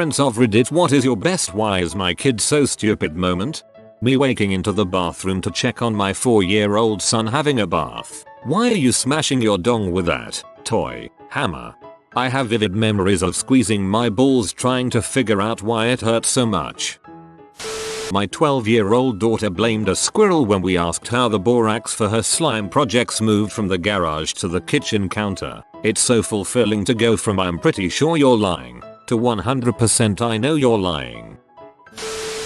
parents of Reddit, what is your best "why is my kid so stupid" moment? Me waking into the bathroom to check on my 4-year-old son having a bath. Why are you smashing your dong with that toy hammer? I have vivid memories of squeezing my balls trying to figure out why it hurt so much. My 12-year-old daughter blamed a squirrel when we asked how the borax for her slime projects moved from the garage to the kitchen counter. It's so fulfilling to go from "I'm pretty sure you're lying" to 100% "I know you're lying."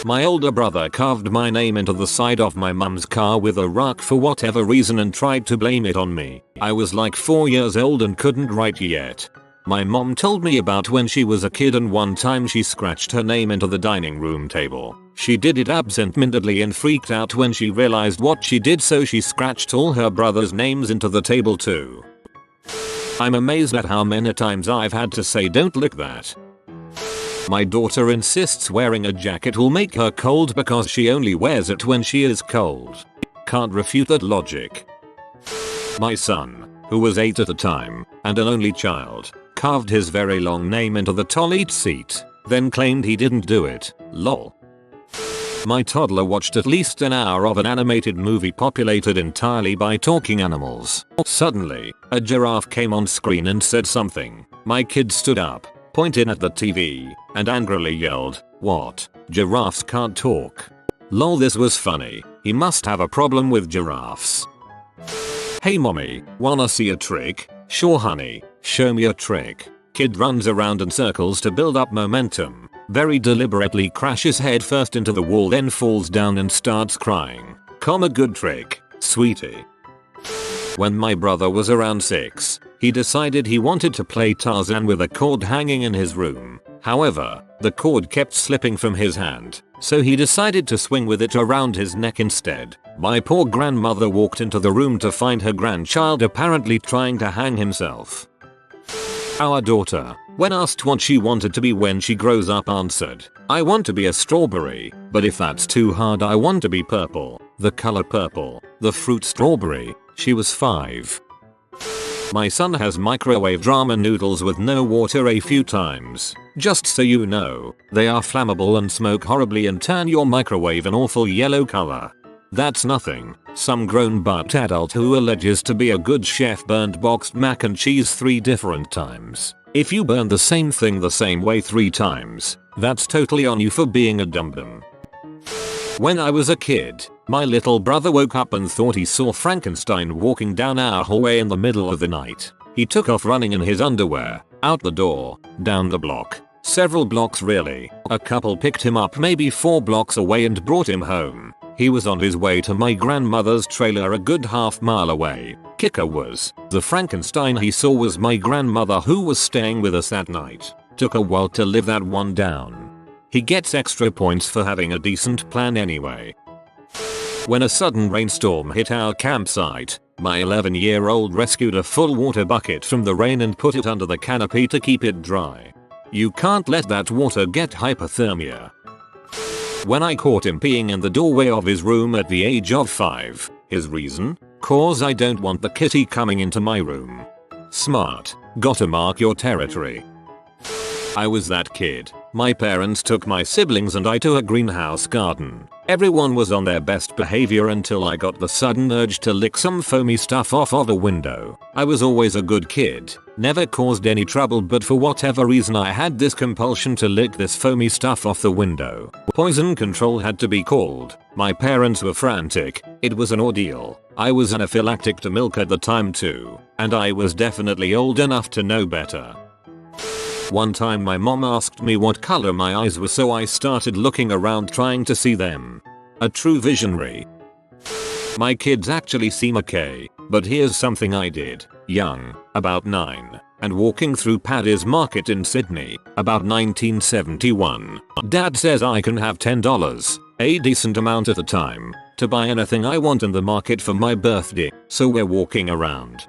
My older brother carved my name into the side of my mum's car with a rock for whatever reason and tried to blame it on me. I was like 4 years old and couldn't write yet. My mom told me about when she was a kid and one time she scratched her name into the dining room table. She did it absent-mindedly and freaked out when she realized what she did, so she scratched all her brothers' names into the table too. I'm amazed at how many times I've had to say "don't lick that." My daughter insists wearing a jacket will make her cold because she only wears it when she is cold. Can't refute that logic. My son, who was 8 at the time and an only child, carved his very long name into the toilet seat, then claimed he didn't do it. Lol. My toddler watched at least an hour of an animated movie populated entirely by talking animals. Suddenly, a giraffe came on screen and said something. My kid stood up, pointed at the TV, and angrily yelled, "What? Giraffes can't talk?" Lol, this was funny. He must have a problem with giraffes. Hey mommy, wanna see a trick? Sure honey, show me a trick. Kid runs around in circles to build up momentum. Very deliberately crashes headfirst into the wall, then falls down and starts crying. Good trick, sweetie. When my brother was around 6, he decided he wanted to play Tarzan with a cord hanging in his room. However, the cord kept slipping from his hand, so he decided to swing with it around his neck instead. My poor grandmother walked into the room to find her grandchild apparently trying to hang himself. Our daughter, when asked what she wanted to be when she grows up, answered, "I want to be a strawberry, but if that's too hard, I want to be purple. The color purple, the fruit strawberry." She was 5. My son has microwaved ramen noodles with no water a few times. Just so you know, they are flammable and smoke horribly and turn your microwave an awful yellow color. That's nothing. Some grown-butt adult who alleges to be a good chef burned boxed mac and cheese 3 different times. If you burn the same thing the same way 3 times, that's totally on you for being a dum-dum. When I was a kid, my little brother woke up and thought he saw Frankenstein walking down our hallway in the middle of the night. He took off running in his underwear, out the door, down the block. Several blocks really. A couple picked him up maybe 4 blocks away and brought him home. He was on his way to my grandmother's trailer a good half mile away. Kicker was, the Frankenstein he saw was my grandmother who was staying with us that night. Took a while to live that one down. He gets extra points for having a decent plan anyway. When a sudden rainstorm hit our campsite, my 11-year-old rescued a full water bucket from the rain and put it under the canopy to keep it dry. You can't let that water get hypothermia. When I caught him peeing in the doorway of his room at the age of 5, his reason? Cause I don't want the kitty coming into my room. Smart. Gotta mark your territory. I was that kid. My parents took my siblings and I to a greenhouse garden. Everyone was on their best behavior until I got the sudden urge to lick some foamy stuff off of a window. I was always a good kid, never caused any trouble, but for whatever reason I had this compulsion to lick this foamy stuff off the window. Poison control had to be called. My parents were frantic. It was an ordeal. I was anaphylactic to milk at the time too, and I was definitely old enough to know better. One time my mom asked me what color my eyes were, so I started looking around trying to see them. A true visionary. My kids actually seem okay, but here's something I did. Young, about 9, and walking through Paddy's Market in Sydney, about 1971. Dad says I can have $10, a decent amount at a time, to buy anything I want in the market for my birthday. So we're walking around,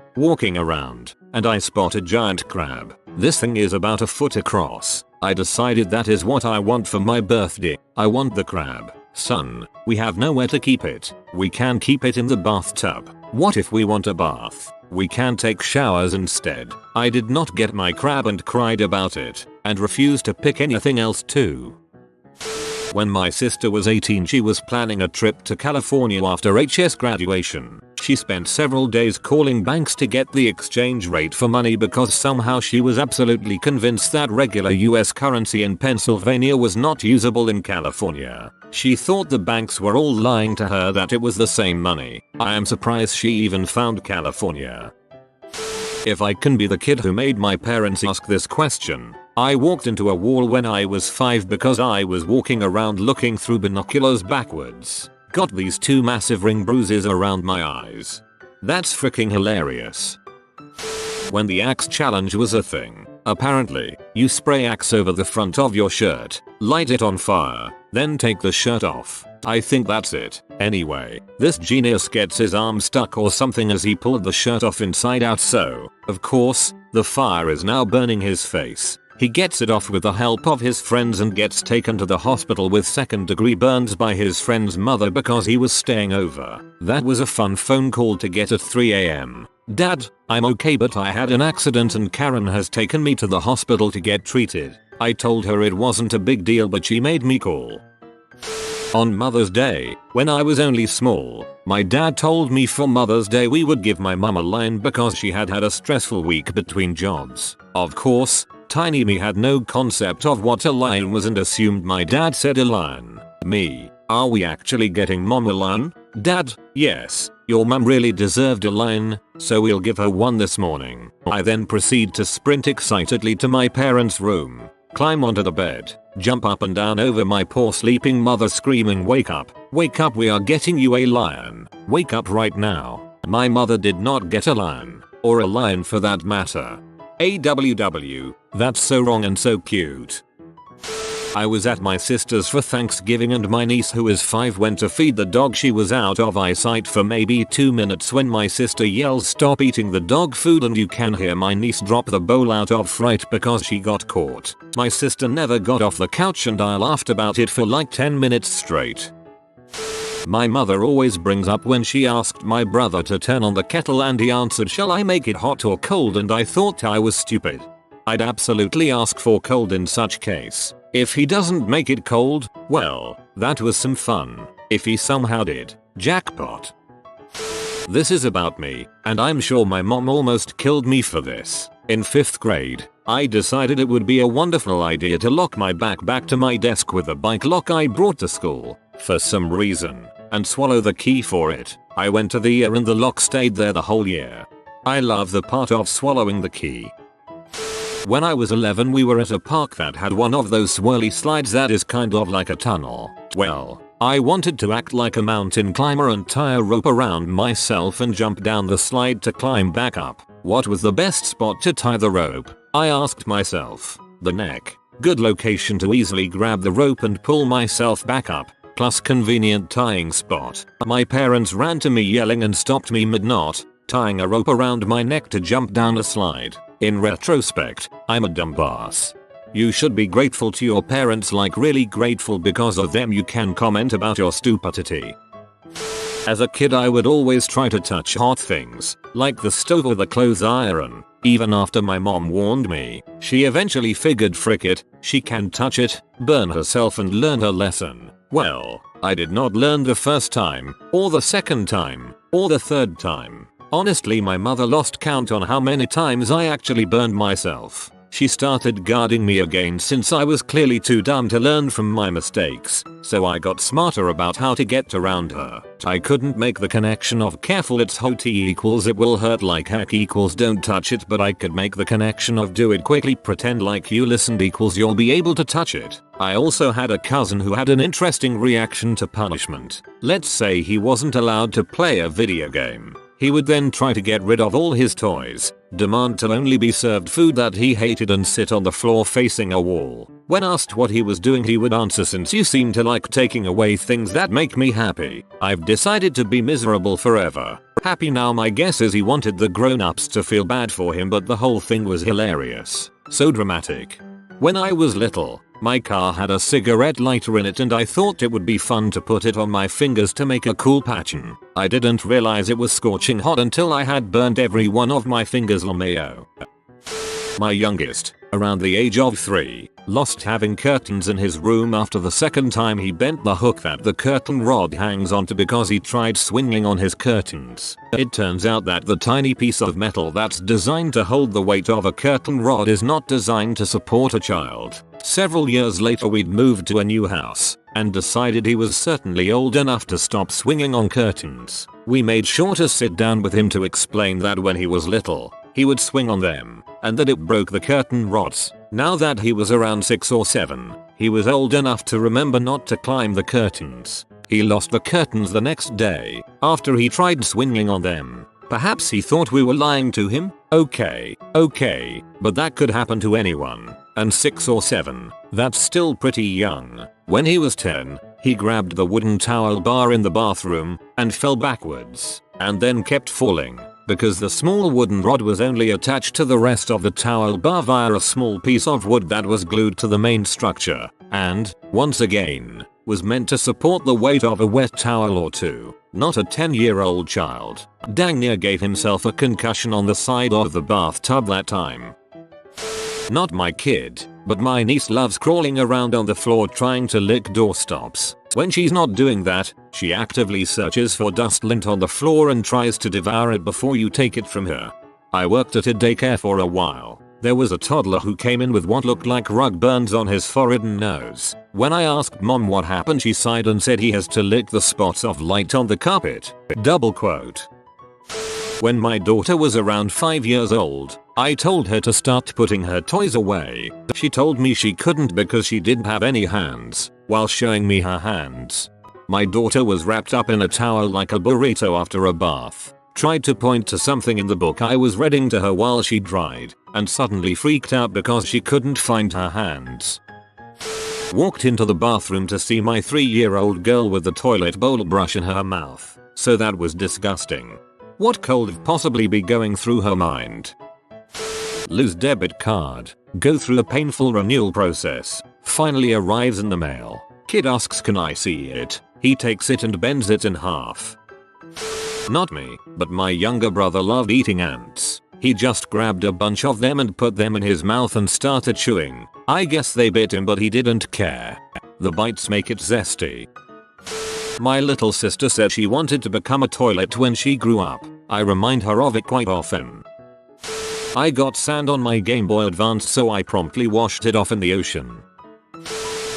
and I spot a giant crab. This thing is about a foot across. I decided that is what I want for my birthday. I want the crab. Son, we have nowhere to keep it. We can keep it in the bathtub. What if we want a bath? We can take showers instead. I did not get my crab and cried about it, and refused to pick anything else too. When my sister was 18, she was planning a trip to California after HS graduation. She spent several days calling banks to get the exchange rate for money because somehow she was absolutely convinced that regular US currency in Pennsylvania was not usable in California. She thought the banks were all lying to her that it was the same money. I am surprised she even found California. If I can be the kid who made my parents ask this question, I walked into a wall when I was 5 because I was walking around looking through binoculars backwards. Got these 2 massive ring bruises around my eyes. That's freaking hilarious. When the axe challenge was a thing, apparently, you spray axe over the front of your shirt, light it on fire, then take the shirt off. I think that's it. Anyway, this genius gets his arm stuck or something as he pulled the shirt off inside out, so, of course, the fire is now burning his face. He gets it off with the help of his friends and gets taken to the hospital with 2nd-degree burns by his friend's mother because he was staying over. That was a fun phone call to get at 3 AM. Dad, I'm okay but I had an accident and Karen has taken me to the hospital to get treated. I told her it wasn't a big deal but she made me call. On Mother's Day, when I was only small, my dad told me for Mother's Day we would give my mum a line because she had had a stressful week between jobs. Of course, tiny me had no concept of what a line was and assumed my dad said a line. Me, are we actually getting mom a line? Dad, yes, your mum really deserved a line, so we'll give her one this morning. I then proceed to sprint excitedly to my parents' room, climb onto the bed, jump up and down over my poor sleeping mother screaming wake up, we are getting you a lion, wake up right now. My mother did not get a lion, or a lion for that matter. AWW, that's so wrong and so cute. I was at my sister's for Thanksgiving and my niece who is 5 went to feed the dog. She was out of eyesight for maybe 2 minutes when my sister yells stop eating the dog food and you can hear my niece drop the bowl out of fright because she got caught. My sister never got off the couch and I laughed about it for like 10 minutes straight. My mother always brings up when she asked my brother to turn on the kettle and he answered shall I make it hot or cold, and I thought I was stupid. I'd absolutely ask for cold in such case. If he doesn't make it cold, well, that was some fun. If he somehow did, jackpot. This is about me, and I'm sure my mom almost killed me for this. In 5th grade, I decided it would be a wonderful idea to lock my backpack to my desk with a bike lock I brought to school, for some reason, and swallow the key for it. I went to the year and the lock stayed there the whole year. I love the part of swallowing the key. When I was 11 we were at a park that had one of those swirly slides that is kind of like a tunnel. Well, I wanted to act like a mountain climber and tie a rope around myself and jump down the slide to climb back up. What was the best spot to tie the rope? I asked myself. The neck. Good location to easily grab the rope and pull myself back up. Plus convenient tying spot. My parents ran to me yelling and stopped me mid-knot, tying a rope around my neck to jump down a slide. In retrospect, I'm a dumbass. You should be grateful to your parents, like really grateful, because of them you can comment about your stupidity. As a kid I would always try to touch hot things, like the stove or the clothes iron, even after my mom warned me. She eventually figured frick it, she can touch it, burn herself and learn her lesson. Well, I did not learn the first time, or the second time, or the third time. Honestly, my mother lost count on how many times I actually burned myself. She started guarding me again since I was clearly too dumb to learn from my mistakes, so I got smarter about how to get around her. I couldn't make the connection of careful it's hot equals it will hurt like heck equals don't touch it, but I could make the connection of do it quickly pretend like you listened equals you'll be able to touch it. I also had a cousin who had an interesting reaction to punishment. Let's say he wasn't allowed to play a video game. He would then try to get rid of all his toys, demand to only be served food that he hated, and sit on the floor facing a wall. When asked what he was doing he would answer, since you seem to like taking away things that make me happy, I've decided to be miserable forever. Happy now. My guess is he wanted the grown-ups to feel bad for him, but the whole thing was hilarious. So dramatic. When I was little, My car had a cigarette lighter in it and I thought it would be fun to put it on my fingers to make a cool pattern. I didn't realize it was scorching hot until I had burned every one of my fingers LMAO. My youngest, around the age of 3, lost having curtains in his room after the second time he bent the hook that the curtain rod hangs onto because he tried swinging on his curtains. It turns out that the tiny piece of metal that's designed to hold the weight of a curtain rod is not designed to support a child. Several years later we'd moved to a new house and decided he was certainly old enough to stop swinging on curtains. We made sure to sit down with him to explain that when he was little, he would swing on them, and that it broke the curtain rods. Now that he was around 6 or 7, he was old enough to remember not to climb the curtains. He lost the curtains the next day, after he tried swinging on them. Perhaps he thought we were lying to him? Okay, but that could happen to anyone. And 6 or 7, that's still pretty young. When he was 10, he grabbed the wooden towel bar in the bathroom and fell backwards, and then kept falling, because the small wooden rod was only attached to the rest of the towel bar via a small piece of wood that was glued to the main structure, and, once again, was meant to support the weight of a wet towel or two, not a 10-year-old child. Dang near gave himself a concussion on the side of the bathtub that time. Not my kid, but my niece loves crawling around on the floor trying to lick doorstops. When she's not doing that, she actively searches for dust lint on the floor and tries to devour it before you take it from her. I worked at a daycare for a while. There was a toddler who came in with what looked like rug burns on his forehead and nose. When I asked mom what happened, she sighed and said he has to lick the spots of light on the carpet. Double quote. When my daughter was around 5 years old, I told her to start putting her toys away. She told me she couldn't because she didn't have any hands, while showing me her hands. My daughter was wrapped up in a towel like a burrito after a bath, tried to point to something in the book I was reading to her while she dried, and suddenly freaked out because she couldn't find her hands. Walked into the bathroom to see my 3-year-old girl with the toilet bowl brush in her mouth, so that was disgusting. What could possibly be going through her mind? Lose debit card, go through a painful renewal process, finally arrives in the mail. Kid asks can I see it? He takes it and bends it in half. Not me, but my younger brother loved eating ants. He just grabbed a bunch of them and put them in his mouth and started chewing. I guess they bit him but he didn't care. The bites make it zesty. My little sister said she wanted to become a toilet when she grew up. I remind her of it quite often. I got sand on my Game Boy Advance so I promptly washed it off in the ocean.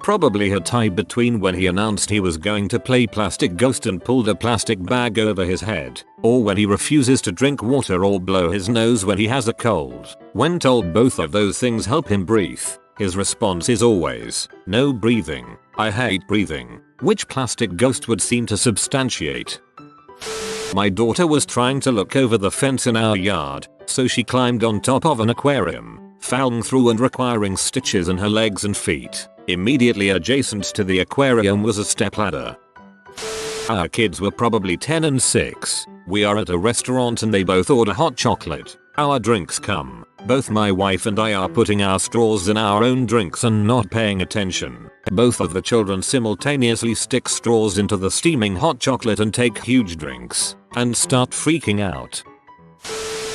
Probably a tie between when he announced he was going to play Plastic Ghost and pulled a plastic bag over his head, or when he refuses to drink water or blow his nose when he has a cold. When told both of those things help him breathe, his response is always, no breathing, I hate breathing, which Plastic Ghost would seem to substantiate. My daughter was trying to look over the fence in our yard, so she climbed on top of an aquarium, falling through and requiring stitches in her legs and feet. Immediately adjacent to the aquarium was a stepladder. Our kids were probably 10 and 6. We are at a restaurant and they both order hot chocolate. Our drinks come. Both my wife and I are putting our straws in our own drinks and not paying attention. Both of the children simultaneously stick straws into the steaming hot chocolate and take huge drinks, and start freaking out.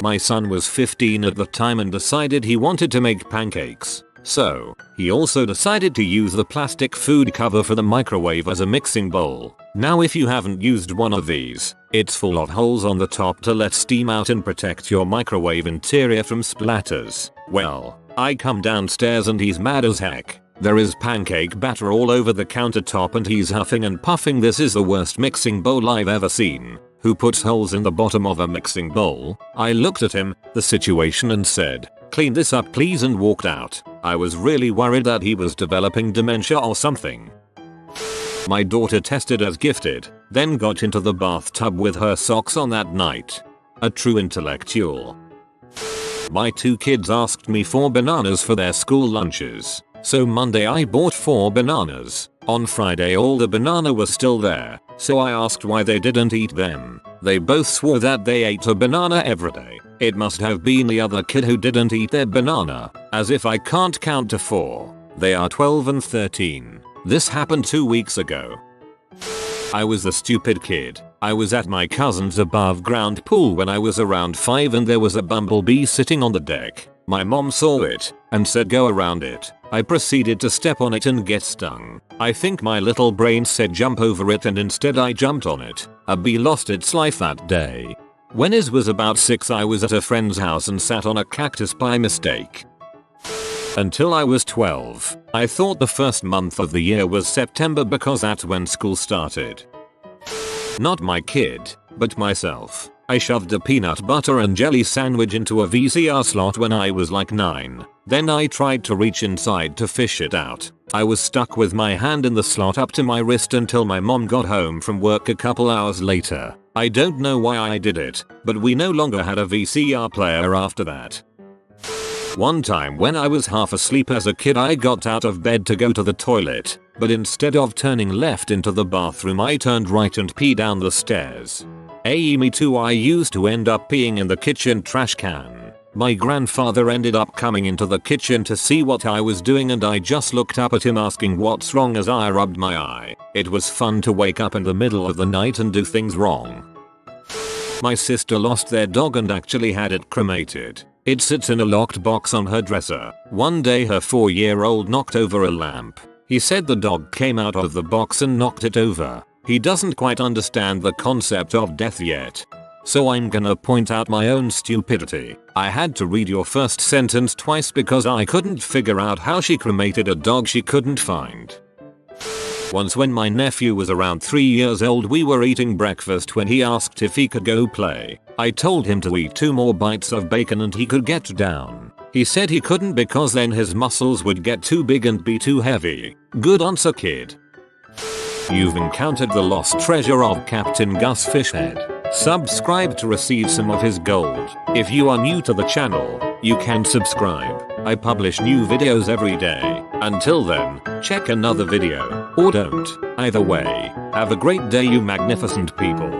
My son was 15 at the time and decided he wanted to make pancakes. So, he also decided to use the plastic food cover for the microwave as a mixing bowl. Now if you haven't used one of these, it's full of holes on the top to let steam out and protect your microwave interior from splatters. Well, I come downstairs and he's mad as heck. There is pancake batter all over the countertop and he's huffing and puffing. This is the worst mixing bowl I've ever seen. Who puts holes in the bottom of a mixing bowl? I looked at him, the situation, and said, clean this up please, and walked out. I was really worried that he was developing dementia or something. My daughter tested as gifted, then got into the bathtub with her socks on that night. A true intellectual. My 2 kids asked me for bananas for their school lunches. So Monday I bought 4 bananas. On Friday all the banana was still there, so I asked why they didn't eat them. They both swore that they ate a banana every day. It must have been the other kid who didn't eat their banana, as if I can't count to 4. They are 12 and 13. This happened 2 weeks ago. I was the stupid kid. I was at my cousin's above ground pool when I was around 5 and there was a bumblebee sitting on the deck. My mom saw it and said go around it. I proceeded to step on it and get stung. I think my little brain said jump over it and instead I jumped on it. A bee lost its life that day. When I was about 6 I was at a friend's house and sat on a cactus by mistake. Until I was 12, I thought the first month of the year was September because that's when school started. Not my kid, but myself. I shoved a peanut butter and jelly sandwich into a VCR slot when I was like 9. Then I tried to reach inside to fish it out. I was stuck with my hand in the slot up to my wrist until my mom got home from work a couple hours later. I don't know why I did it, but we no longer had a VCR player after that. One time when I was half asleep as a kid I got out of bed to go to the toilet, but instead of turning left into the bathroom I turned right and peed down the stairs. Me too, I used to end up peeing in the kitchen trash can. My grandfather ended up coming into the kitchen to see what I was doing and I just looked up at him asking what's wrong as I rubbed my eye. It was fun to wake up in the middle of the night and do things wrong. My sister lost their dog and actually had it cremated. It sits in a locked box on her dresser. One day her 4-year-old knocked over a lamp. He said the dog came out of the box and knocked it over. He doesn't quite understand the concept of death yet. So I'm gonna point out my own stupidity. I had to read your first sentence twice because I couldn't figure out how she cremated a dog she couldn't find. Once when my nephew was around 3 years old we were eating breakfast when he asked if he could go play. I told him to eat 2 more bites of bacon and he could get down. He said he couldn't because then his muscles would get too big and be too heavy. Good answer, kid. You've encountered the lost treasure of Captain Gus Fishhead. Subscribe to receive some of his gold. If you are new to the channel, you can subscribe. I publish new videos every day. Until then, check another video, or don't. Either way, have a great day you magnificent people.